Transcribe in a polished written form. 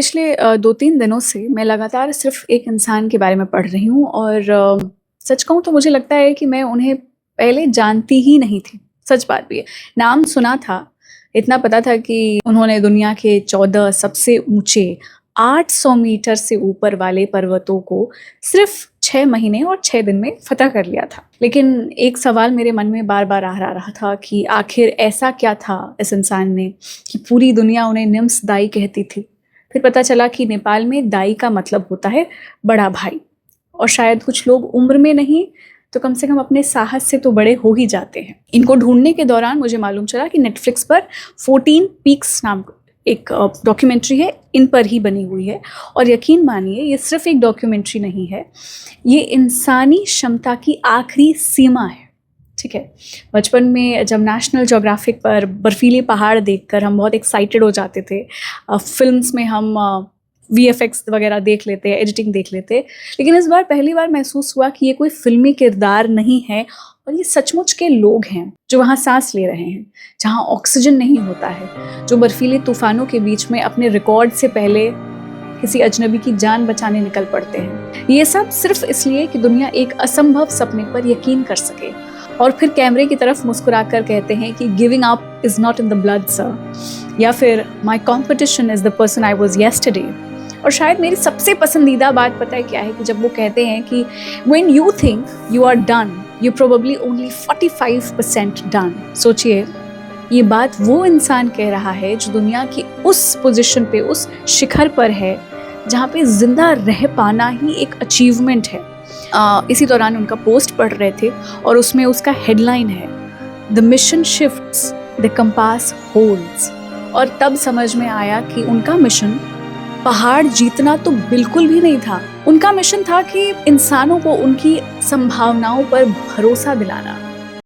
पिछले 2-3 दिनों से मैं लगातार सिर्फ़ एक इंसान के बारे में पढ़ रही हूँ और सच कहूँ तो मुझे लगता है कि मैं उन्हें पहले जानती ही नहीं थी, सच बात भी है। नाम सुना था, इतना पता था कि उन्होंने दुनिया के 14 सबसे ऊँचे 800 मीटर से ऊपर वाले पर्वतों को सिर्फ़ 6 महीने और 6 दिन में फ़तह कर लिया था। लेकिन एक सवाल मेरे मन में बार-बार आ रहा था कि आखिर ऐसा क्या था इस इंसान में कि पूरी दुनिया उन्हें निम्स दाई कहती थी। फिर पता चला कि नेपाल में दाई का मतलब होता है बड़ा भाई और शायद कुछ लोग उम्र में नहीं तो कम से कम अपने साहस से तो बड़े हो ही जाते हैं। इनको ढूंढने के दौरान मुझे मालूम चला कि नेटफ्लिक्स पर 14 पीक्स नाम एक डॉक्यूमेंट्री है, इन पर ही बनी हुई है। और यकीन मानिए ये सिर्फ एक डॉक्यूमेंट्री नहीं है, ये इंसानी क्षमता की आखिरी सीमा है। ठीक है, बचपन में जब नेशनल ज्योग्राफिक पर बर्फीले पहाड़ देखकर हम बहुत एक्साइटेड हो जाते थे। फिल्म्स में हम वीएफएक्स वगैरह देख लेते, एडिटिंग देख लेते, लेकिन इस बार पहली बार महसूस हुआ कि ये कोई फिल्मी किरदार नहीं है और ये सचमुच के लोग हैं जो वहाँ सांस ले रहे हैं, जहाँ ऑक्सीजन नहीं होता है, जो बर्फीले तूफानों के बीच में अपने रिकॉर्ड से पहले किसी अजनबी की जान बचाने निकल पड़ते हैं। ये सब सिर्फ इसलिए कि दुनिया एक असंभव सपने पर यकीन कर सके और फिर कैमरे की तरफ मुस्कुराकर कहते हैं कि giving up is not in the blood sir, या फिर my competition is the person I was yesterday. और शायद मेरी सबसे पसंदीदा बात पता है क्या है कि जब वो कहते हैं कि when you think you are done you probably only 45% done. सोचिए, ये बात वो इंसान कह रहा है जो दुनिया की उस पोजीशन पे, उस शिखर पर है जहाँ पे जिंदा रह पाना ही एक अचीवमेंट है। इसी दौरान उनका पोस्ट पढ़ रहे थे और उसमें उसका हेडलाइन है the mission shifts the compass holds. और तब समझ में आया कि उनका मिशन पहाड़ जीतना तो बिल्कुल भी नहीं था। उनका मिशन था कि इंसानों को उनकी संभावनाओं पर भरोसा दिलाना।